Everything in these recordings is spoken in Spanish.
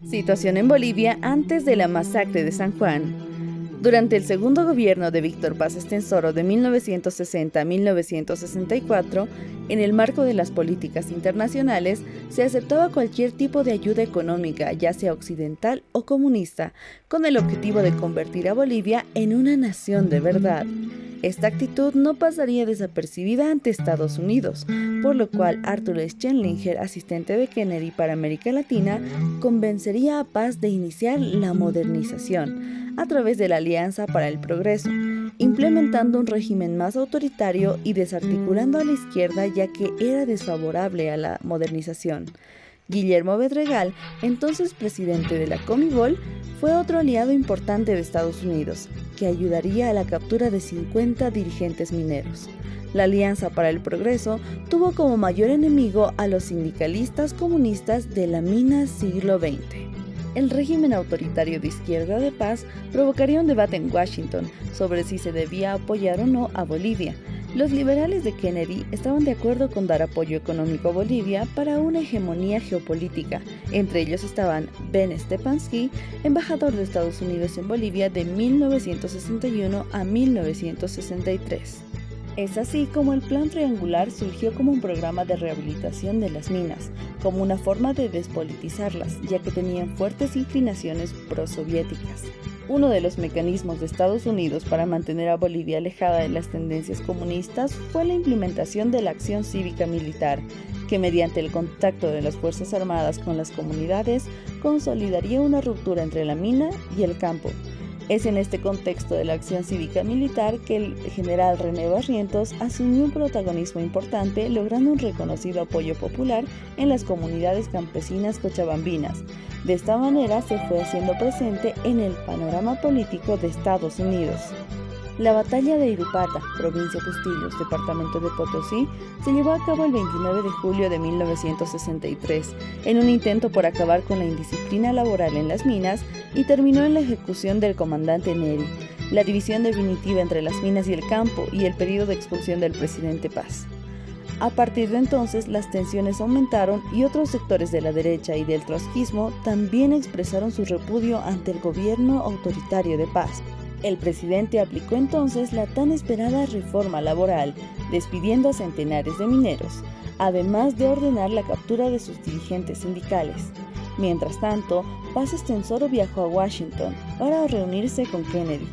Situación en Bolivia antes de la masacre de San Juan. Durante el segundo gobierno de Víctor Paz Estenssoro de 1960 a 1964, en el marco de las políticas internacionales, se aceptaba cualquier tipo de ayuda económica, ya sea occidental o comunista, con el objetivo de convertir a Bolivia en una nación de verdad. Esta actitud no pasaría desapercibida ante Estados Unidos, por lo cual Arthur Schleninger, asistente de Kennedy para América Latina, convencería a Paz de iniciar la modernización a través de la Alianza para el Progreso, implementando un régimen más autoritario y desarticulando a la izquierda ya que era desfavorable a la modernización. Guillermo Bedregal, entonces presidente de la Comebol, fue otro aliado importante de Estados Unidos, que ayudaría a la captura de 50 dirigentes mineros. La Alianza para el Progreso tuvo como mayor enemigo a los sindicalistas comunistas de la mina siglo XX. El régimen autoritario de izquierda de Paz provocaría un debate en Washington sobre si se debía apoyar o no a Bolivia. Los liberales de Kennedy estaban de acuerdo con dar apoyo económico a Bolivia para una hegemonía geopolítica. Entre ellos estaban Ben Stepanski, embajador de Estados Unidos en Bolivia de 1961 a 1963. Es así como el Plan Triangular surgió como un programa de rehabilitación de las minas, como una forma de despolitizarlas, ya que tenían fuertes inclinaciones prosoviéticas. Uno de los mecanismos de Estados Unidos para mantener a Bolivia alejada de las tendencias comunistas fue la implementación de la acción cívica militar, que mediante el contacto de las Fuerzas Armadas con las comunidades consolidaría una ruptura entre la mina y el campo. Es en este contexto de la acción cívica militar que el general René Barrientos asumió un protagonismo importante, logrando un reconocido apoyo popular en las comunidades campesinas cochabambinas. De esta manera se fue haciendo presente en el panorama político de Estados Unidos. La batalla de Irupata, provincia Pustillos, departamento de Potosí, se llevó a cabo el 29 de julio de 1963, en un intento por acabar con la indisciplina laboral en las minas, y terminó en la ejecución del comandante Neri, la división definitiva entre las minas y el campo y el periodo de expulsión del presidente Paz. A partir de entonces, las tensiones aumentaron y otros sectores de la derecha y del trotskismo también expresaron su repudio ante el gobierno autoritario de Paz. El presidente aplicó entonces la tan esperada reforma laboral, despidiendo a centenares de mineros, además de ordenar la captura de sus dirigentes sindicales. Mientras tanto, Paz Estenssoro viajó a Washington para reunirse con Kennedy.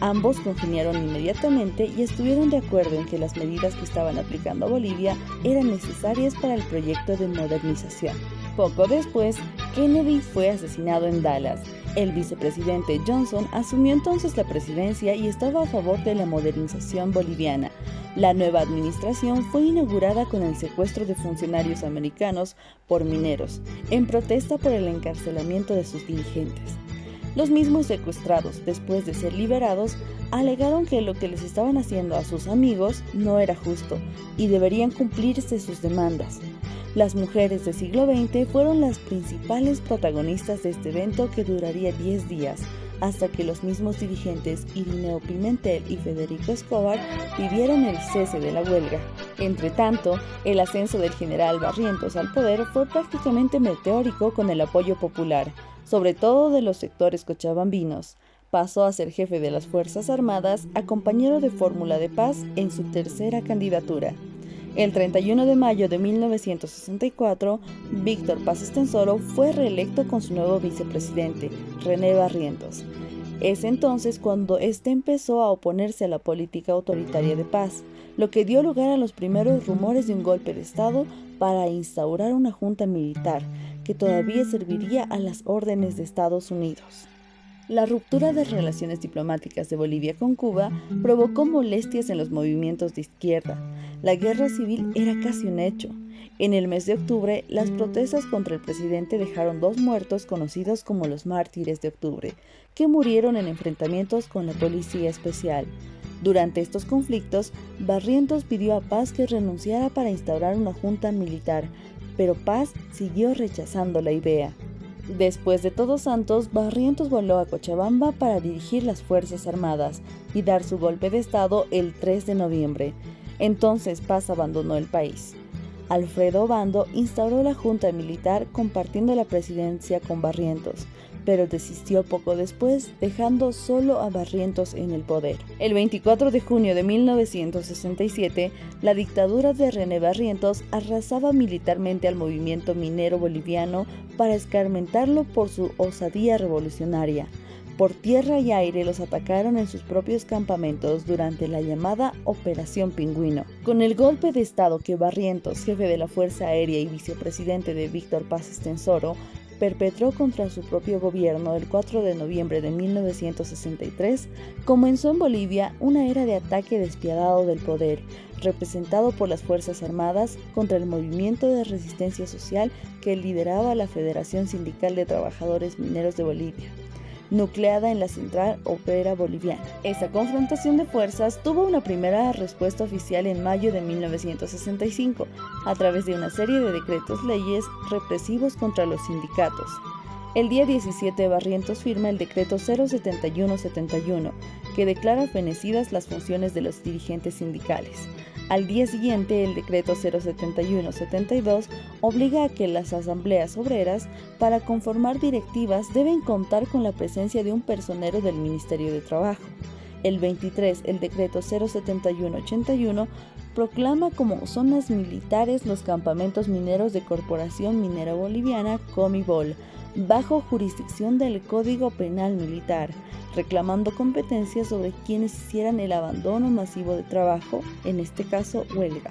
Ambos congeniaron inmediatamente y estuvieron de acuerdo en que las medidas que estaban aplicando a Bolivia eran necesarias para el proyecto de modernización. Poco después, Kennedy fue asesinado en Dallas. El vicepresidente Johnson asumió entonces la presidencia y estaba a favor de la modernización boliviana. La nueva administración fue inaugurada con el secuestro de funcionarios americanos por mineros, en protesta por el encarcelamiento de sus dirigentes. Los mismos secuestrados, después de ser liberados, alegaron que lo que les estaban haciendo a sus amigos no era justo y deberían cumplirse sus demandas. Las mujeres del siglo XX fueron las principales protagonistas de este evento que duraría 10 días, hasta que los mismos dirigentes Irineo Pimentel y Federico Escobar pidieron el cese de la huelga. Entretanto, el ascenso del general Barrientos al poder fue prácticamente meteórico con el apoyo popular, sobre todo de los sectores cochabambinos. Pasó a ser jefe de las Fuerzas Armadas a compañero de fórmula de Paz en su tercera candidatura. El 31 de mayo de 1964, Víctor Paz Estenssoro fue reelecto con su nuevo vicepresidente, René Barrientos. Es entonces cuando este empezó a oponerse a la política autoritaria de Paz, lo que dio lugar a los primeros rumores de un golpe de Estado para instaurar una junta militar, que todavía serviría a las órdenes de Estados Unidos. La ruptura de relaciones diplomáticas de Bolivia con Cuba provocó molestias en los movimientos de izquierda. La guerra civil era casi un hecho. En el mes de octubre, las protestas contra el presidente dejaron 2 muertos conocidos como los mártires de octubre, que murieron en enfrentamientos con la policía especial. Durante estos conflictos, Barrientos pidió a Paz que renunciara para instaurar una junta militar, pero Paz siguió rechazando la idea. Después de Todos Santos, Barrientos voló a Cochabamba para dirigir las Fuerzas Armadas y dar su golpe de Estado el 3 de noviembre. Entonces Paz abandonó el país. Alfredo Obando instauró la junta militar compartiendo la presidencia con Barrientos, pero desistió poco después, dejando solo a Barrientos en el poder. El 24 de junio de 1967, la dictadura de René Barrientos arrasaba militarmente al movimiento minero boliviano para escarmentarlo por su osadía revolucionaria. Por tierra y aire los atacaron en sus propios campamentos durante la llamada Operación Pingüino. Con el golpe de estado que Barrientos, jefe de la Fuerza Aérea y vicepresidente de Víctor Paz Estenssoro, perpetró contra su propio gobierno el 4 de noviembre de 1963, comenzó en Bolivia una era de ataque despiadado del poder, representado por las Fuerzas Armadas contra el movimiento de resistencia social que lideraba la Federación Sindical de Trabajadores Mineros de Bolivia, nucleada en la Central Obrera Boliviana. Esa confrontación de fuerzas tuvo una primera respuesta oficial en mayo de 1965, a través de una serie de decretos leyes represivos contra los sindicatos. El día 17 Barrientos firma el decreto 07171, que declara fenecidas las funciones de los dirigentes sindicales. Al día siguiente, el decreto 07172 obliga a que las asambleas obreras, para conformar directivas, deben contar con la presencia de un personero del Ministerio de Trabajo. El 23, el decreto 07181 proclama como zonas militares los campamentos mineros de Corporación Minera Boliviana, Comibol, bajo jurisdicción del Código Penal Militar, reclamando competencias sobre quienes hicieran el abandono masivo de trabajo, en este caso huelga.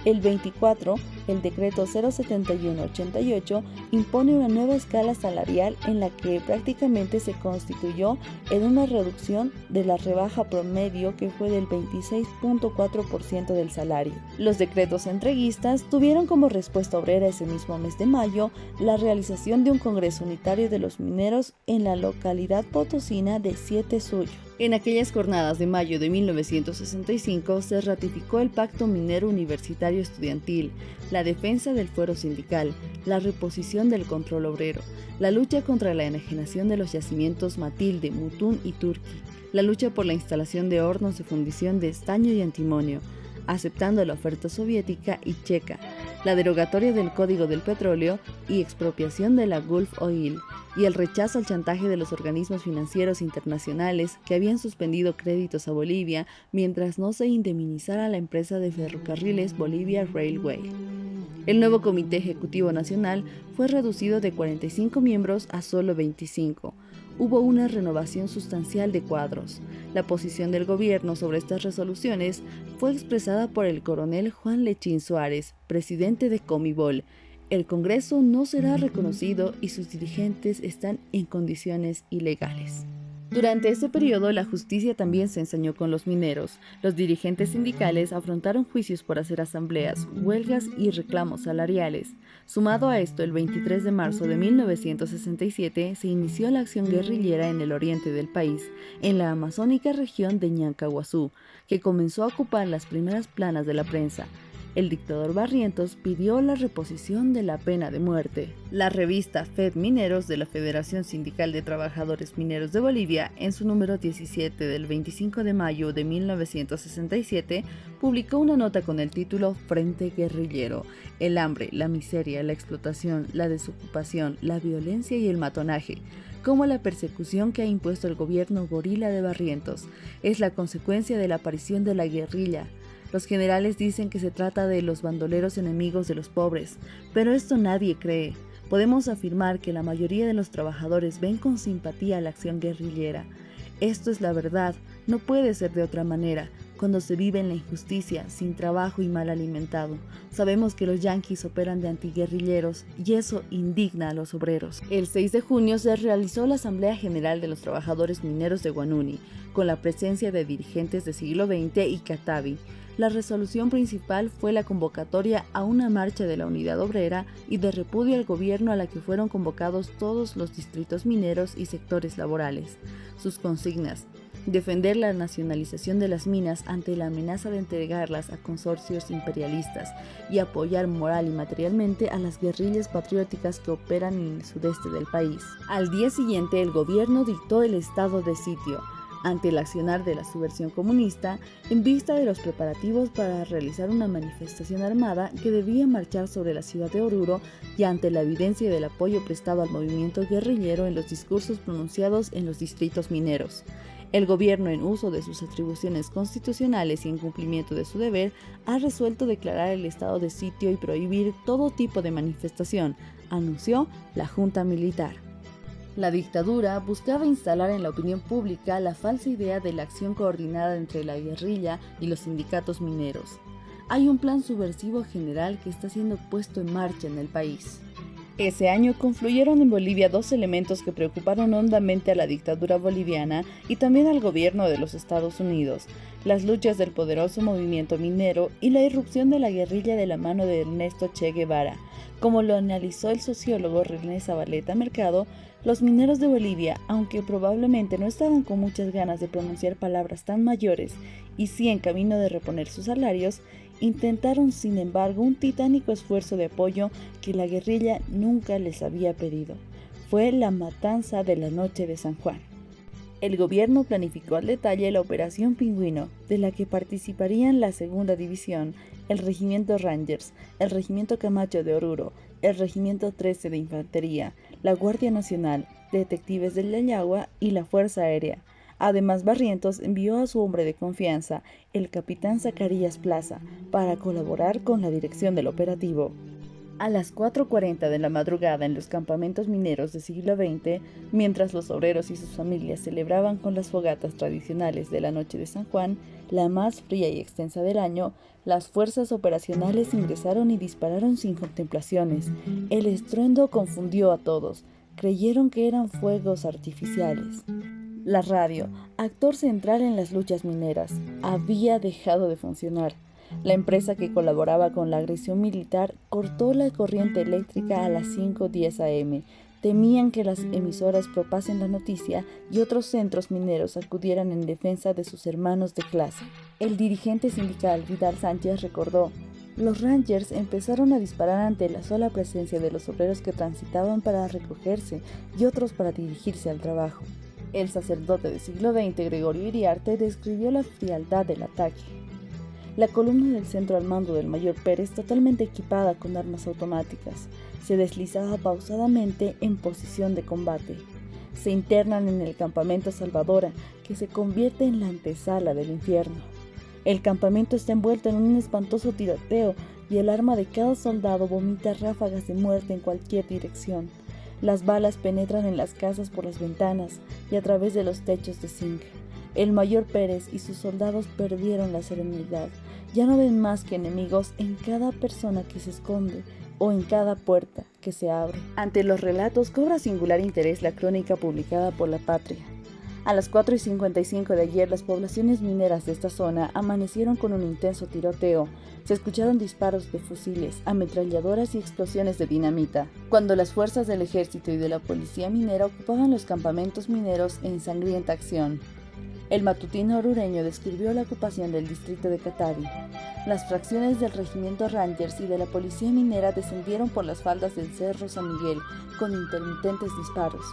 El 24, el decreto 07188 impone una nueva escala salarial en la que prácticamente se constituyó en una reducción de la rebaja promedio que fue del 26.4% del salario. Los decretos entreguistas tuvieron como respuesta obrera ese mismo mes de mayo la realización de un congreso unitario de los mineros en la localidad potosina de Siete Suyo. En aquellas jornadas de mayo de 1965 se ratificó el Pacto Minero Universitario Estudiantil, la defensa del fuero sindical, la reposición del control obrero, la lucha contra la enajenación de los yacimientos Matilde, Mutún y Turqui, la lucha por la instalación de hornos de fundición de estaño y antimonio, aceptando la oferta soviética y checa, la derogatoria del Código del Petróleo y expropiación de la Gulf Oil, y el rechazo al chantaje de los organismos financieros internacionales que habían suspendido créditos a Bolivia mientras no se indemnizara a la empresa de ferrocarriles Bolivia Railway. El nuevo Comité Ejecutivo Nacional fue reducido de 45 miembros a solo 25. Hubo una renovación sustancial de cuadros. La posición del gobierno sobre estas resoluciones fue expresada por el coronel Juan Lechín Suárez, presidente de Comibol. El Congreso no será reconocido y sus dirigentes están en condiciones ilegales. Durante este periodo, la justicia también se ensañó con los mineros. Los dirigentes sindicales afrontaron juicios por hacer asambleas, huelgas y reclamos salariales. Sumado a esto, el 23 de marzo de 1967 se inició la acción guerrillera en el oriente del país, en la amazónica región de Ñancahuazú, que comenzó a ocupar las primeras planas de la prensa. El dictador Barrientos pidió la reposición de la pena de muerte. La revista FED Mineros de la Federación Sindical de Trabajadores Mineros de Bolivia, en su número 17 del 25 de mayo de 1967, publicó una nota con el título Frente Guerrillero: el hambre, la miseria, la explotación, la desocupación, la violencia y el matonaje, como la persecución que ha impuesto el gobierno gorila de Barrientos, es la consecuencia de la aparición de la guerrilla. Los generales dicen que se trata de los bandoleros enemigos de los pobres, pero esto nadie cree. Podemos afirmar que la mayoría de los trabajadores ven con simpatía la acción guerrillera. Esto es la verdad, no puede ser de otra manera. Cuando se vive en la injusticia, sin trabajo y mal alimentado, sabemos que los yanquis operan de antiguerrilleros y eso indigna a los obreros. El 6 de junio se realizó la Asamblea General de los Trabajadores Mineros de Huanuni, con la presencia de dirigentes de Siglo XX y Catavi. La resolución principal fue la convocatoria a una marcha de la Unidad Obrera y de repudio al gobierno, a la que fueron convocados todos los distritos mineros y sectores laborales. Sus consignas: defender la nacionalización de las minas ante la amenaza de entregarlas a consorcios imperialistas y apoyar moral y materialmente a las guerrillas patrióticas que operan en el sudeste del país. Al día siguiente, el gobierno dictó el estado de sitio. ante el accionar de la subversión comunista, en vista de los preparativos para realizar una manifestación armada que debía marchar sobre la ciudad de Oruro y ante la evidencia del apoyo prestado al movimiento guerrillero en los discursos pronunciados en los distritos mineros. El gobierno, en uso de sus atribuciones constitucionales y en cumplimiento de su deber, ha resuelto declarar el estado de sitio y prohibir todo tipo de manifestación, anunció la Junta Militar. La dictadura buscaba instalar en la opinión pública la falsa idea de la acción coordinada entre la guerrilla y los sindicatos mineros. Hay un plan subversivo general que está siendo puesto en marcha en el país. Ese año confluyeron en Bolivia dos elementos que preocuparon hondamente a la dictadura boliviana y también al gobierno de los Estados Unidos: las luchas del poderoso movimiento minero y la irrupción de la guerrilla de la mano de Ernesto Che Guevara. Como lo analizó el sociólogo René Zabaleta Mercado, los mineros de Bolivia, aunque probablemente no estaban con muchas ganas de pronunciar palabras tan mayores y sí en camino de reponer sus salarios, intentaron sin embargo un titánico esfuerzo de apoyo que la guerrilla nunca les había pedido. Fue la matanza de la noche de San Juan. El gobierno planificó al detalle la Operación Pingüino, de la que participarían la Segunda División, el Regimiento Rangers, el Regimiento Camacho de Oruro, el Regimiento 13 de Infantería, la Guardia Nacional, Detectives del Yayagua y la Fuerza Aérea. Además, Barrientos envió a su hombre de confianza, el capitán Zacarías Plaza, para colaborar con la dirección del operativo. A las 4:40 de la madrugada en los campamentos mineros del siglo XX, mientras los obreros y sus familias celebraban con las fogatas tradicionales de la noche de San Juan, la más fría y extensa del año, las fuerzas operacionales ingresaron y dispararon sin contemplaciones. El estruendo confundió a todos. Creyeron que eran fuegos artificiales. La radio, actor central en las luchas mineras, había dejado de funcionar. La empresa que colaboraba con la agresión militar cortó la corriente eléctrica a las 5:10 am. Temían que las emisoras propasen la noticia y otros centros mineros acudieran en defensa de sus hermanos de clase. El dirigente sindical Vidal Sánchez recordó: los Rangers empezaron a disparar ante la sola presencia de los obreros que transitaban para recogerse y otros para dirigirse al trabajo. El sacerdote del siglo XX, Gregorio Iriarte, describió la frialdad del ataque. La columna del centro al mando del mayor Pérez, totalmente equipada con armas automáticas, se deslizaba pausadamente en posición de combate. Se internan en el campamento Salvadora, que se convierte en la antesala del infierno. El campamento está envuelto en un espantoso tiroteo y el arma de cada soldado vomita ráfagas de muerte en cualquier dirección. Las balas penetran en las casas por las ventanas y a través de los techos de zinc. El mayor Pérez y sus soldados perdieron la serenidad. Ya no ven más que enemigos en cada persona que se esconde o en cada puerta que se abre. Ante los relatos cobra singular interés la crónica publicada por La Patria. A las 4:55 de ayer, las poblaciones mineras de esta zona amanecieron con un intenso tiroteo. Se escucharon disparos de fusiles, ametralladoras y explosiones de dinamita, cuando las fuerzas del ejército y de la policía minera ocupaban los campamentos mineros en sangrienta acción. El matutino orureño describió la ocupación del distrito de Catavi. Las fracciones del regimiento Rangers y de la policía minera descendieron por las faldas del Cerro San Miguel con intermitentes disparos,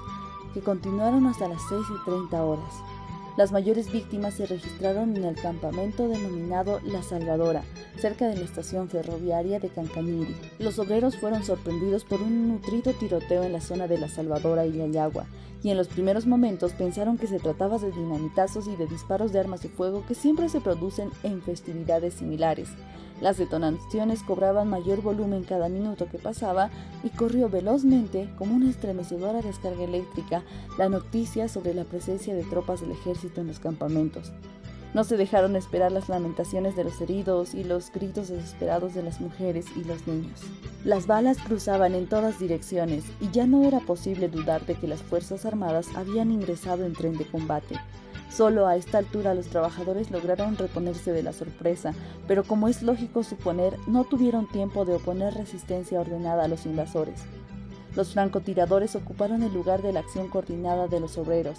que continuaron hasta las 6:30 horas. Las mayores víctimas se registraron en el campamento denominado La Salvadora, cerca de la estación ferroviaria de Cancañiri. Los obreros fueron sorprendidos por un nutrido tiroteo en la zona de La Salvadora y Yayagua, y en los primeros momentos pensaron que se trataba de dinamitazos y de disparos de armas de fuego que siempre se producen en festividades similares. Las detonaciones cobraban mayor volumen cada minuto que pasaba y corrió velozmente, como una estremecedora descarga eléctrica, la noticia sobre la presencia de tropas del ejército en los campamentos. No se dejaron esperar las lamentaciones de los heridos y los gritos desesperados de las mujeres y los niños. Las balas cruzaban en todas direcciones y ya no era posible dudar de que las Fuerzas Armadas habían ingresado en tren de combate. Solo a esta altura los trabajadores lograron reponerse de la sorpresa, pero como es lógico suponer, no tuvieron tiempo de oponer resistencia ordenada a los invasores. Los francotiradores ocuparon el lugar de la acción coordinada de los obreros.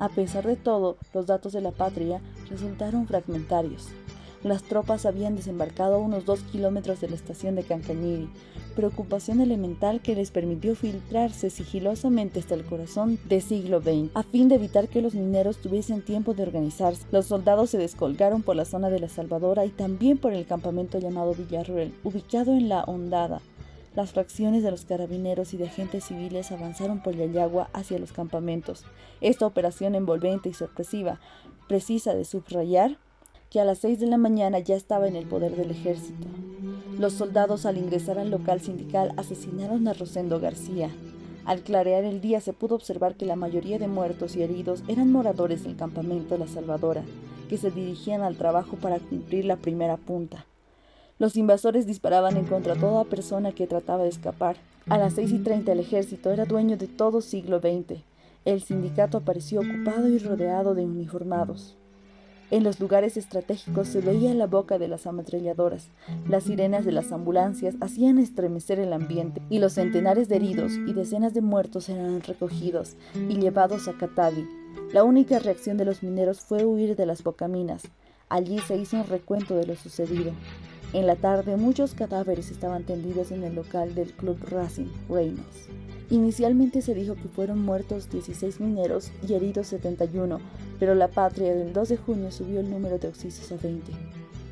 A pesar de todo, los datos de La Patria resultaron fragmentarios. Las tropas habían desembarcado a unos 2 kilómetros de la estación de Cancañiri, preocupación elemental que les permitió filtrarse sigilosamente hasta el corazón del siglo XX. A fin de evitar que los mineros tuviesen tiempo de organizarse, los soldados se descolgaron por la zona de La Salvadora y también por el campamento llamado Villarruel, ubicado en La Hondada. Las fracciones de los carabineros y de agentes civiles avanzaron por Yayagua hacia los campamentos. Esta operación envolvente y sorpresiva precisa de subrayar que a las 6 de la mañana ya estaba en el poder del ejército. Los soldados, al ingresar al local sindical, asesinaron a Rosendo García. Al clarear el día se pudo observar que la mayoría de muertos y heridos eran moradores del campamento La Salvadora, que se dirigían al trabajo para cumplir la primera punta. Los invasores disparaban en contra toda persona que trataba de escapar. A las 6:30 el ejército era dueño de todo siglo XX. El sindicato apareció ocupado y rodeado de uniformados. En los lugares estratégicos se veía la boca de las ametralladoras. Las sirenas de las ambulancias hacían estremecer el ambiente y los centenares de heridos y decenas de muertos eran recogidos y llevados a Catavi. La única reacción de los mineros fue huir de las bocaminas. Allí se hizo un recuento de lo sucedido. En la tarde, muchos cadáveres estaban tendidos en el local del Club Racing Reynolds. Inicialmente se dijo que fueron muertos 16 mineros y heridos 71, pero La Patria del 2 de junio subió el número de occisos a 20.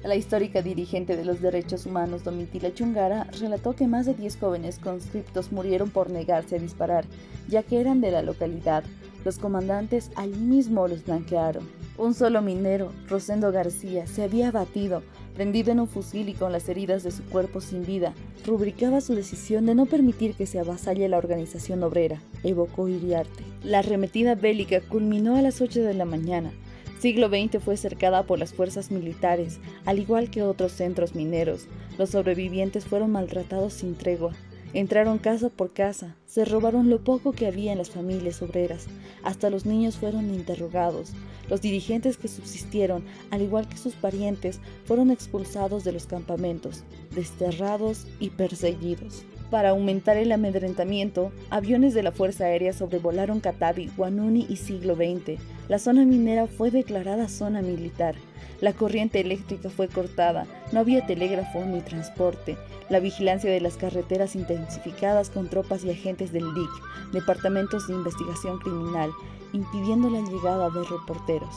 La histórica dirigente de los derechos humanos, Domitila Chungara, relató que más de 10 jóvenes conscriptos murieron por negarse a disparar, ya que eran de la localidad. Los comandantes allí mismo los blanquearon. Un solo minero, Rosendo García, se había abatido, prendido en un fusil y con las heridas de su cuerpo sin vida. Rubricaba su decisión de no permitir que se avasalle la organización obrera, evocó Iriarte. La arremetida bélica culminó a las 8 de la mañana. Siglo XX fue cercada por las fuerzas militares, al igual que otros centros mineros. Los sobrevivientes fueron maltratados sin tregua. Entraron casa por casa, se robaron lo poco que había en las familias obreras, hasta los niños fueron interrogados. Los dirigentes que subsistieron, al igual que sus parientes, fueron expulsados de los campamentos, desterrados y perseguidos. Para aumentar el amedrentamiento, aviones de la Fuerza Aérea sobrevolaron Catavi, Guanuni y siglo XX. La zona minera fue declarada zona militar. La corriente eléctrica fue cortada, no había telégrafo ni transporte. La vigilancia de las carreteras intensificadas con tropas y agentes del DIC, Departamentos de Investigación Criminal, impidiendo la llegada de reporteros.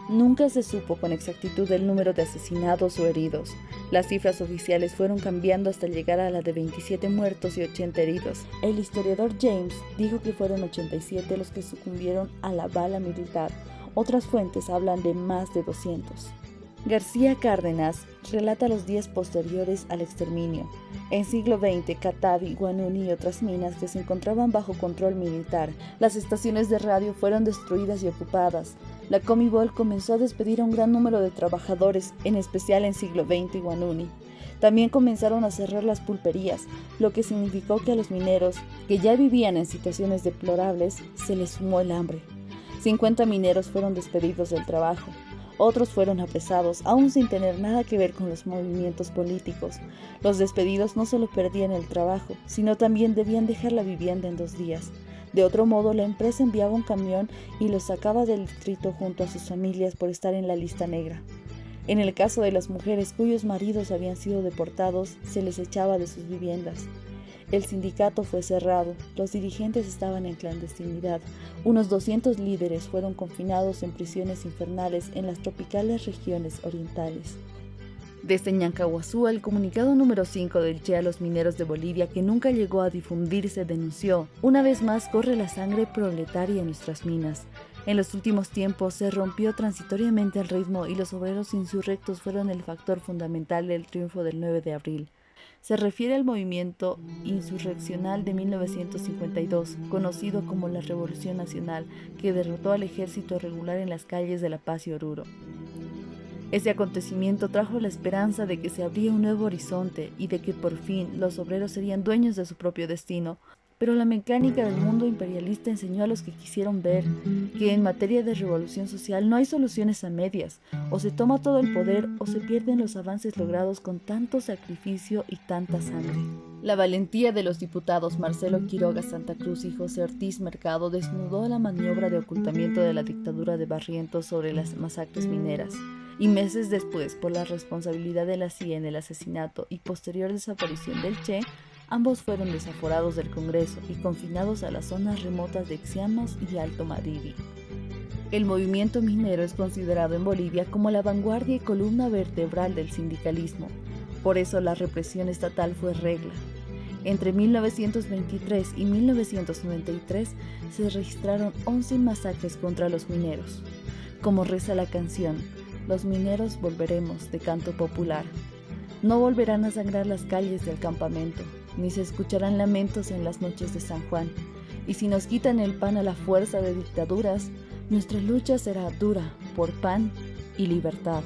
Nunca se supo con exactitud el número de asesinados o heridos. Las cifras oficiales fueron cambiando hasta llegar a la de 27 muertos y 80 heridos. El historiador James dijo que fueron 87 los que sucumbieron a la bala militar. Otras fuentes hablan de más de 200. García Cárdenas relata los días posteriores al exterminio. En siglo XX, Catavi, Guanuni y otras minas que se encontraban bajo control militar. Las estaciones de radio fueron destruidas y ocupadas. La Comibol comenzó a despedir a un gran número de trabajadores, en especial en siglo XX y Guanuni. También comenzaron a cerrar las pulperías, lo que significó que a los mineros, que ya vivían en situaciones deplorables, se les sumó el hambre. 50 mineros fueron despedidos del trabajo. Otros fueron apresados, aún sin tener nada que ver con los movimientos políticos. Los despedidos no solo perdían el trabajo, sino también debían dejar la vivienda en 2 días. De otro modo, la empresa enviaba un camión y los sacaba del distrito junto a sus familias por estar en la lista negra. En el caso de las mujeres cuyos maridos habían sido deportados, se les echaba de sus viviendas. El sindicato fue cerrado, los dirigentes estaban en clandestinidad. Unos 200 líderes fueron confinados en prisiones infernales en las tropicales regiones orientales. Desde Ñancahuazú, el comunicado número 5 del Che a los mineros de Bolivia, que nunca llegó a difundirse, denunció: una vez más corre la sangre proletaria en nuestras minas. En los últimos tiempos se rompió transitoriamente el ritmo y los obreros insurrectos fueron el factor fundamental del triunfo del 9 de abril. Se refiere al movimiento insurreccional de 1952, conocido como la Revolución Nacional, que derrotó al ejército regular en las calles de La Paz y Oruro. Ese acontecimiento trajo la esperanza de que se abría un nuevo horizonte y de que por fin los obreros serían dueños de su propio destino. Pero la mecánica del mundo imperialista enseñó a los que quisieron ver que en materia de revolución social no hay soluciones a medias. O se toma todo el poder o se pierden los avances logrados con tanto sacrificio y tanta sangre. La valentía de los diputados Marcelo Quiroga Santa Cruz y José Ortiz Mercado desnudó la maniobra de ocultamiento de la dictadura de Barrientos sobre las masacres mineras. y meses después por la responsabilidad de la CIA en el asesinato y posterior desaparición del Che, ambos fueron desaforados del Congreso y confinados a las zonas remotas de Xiamas y Alto Maridi. El movimiento minero es considerado en Bolivia como la vanguardia y columna vertebral del sindicalismo. Por eso la represión estatal fue regla. Entre 1923 y 1993 se registraron 11 masacres contra los mineros. Como reza la canción, los mineros volveremos de canto popular. No volverán a sangrar las calles del campamento, ni se escucharán lamentos en las noches de San Juan. Y si nos quitan el pan a la fuerza de dictaduras, nuestra lucha será dura por pan y libertad.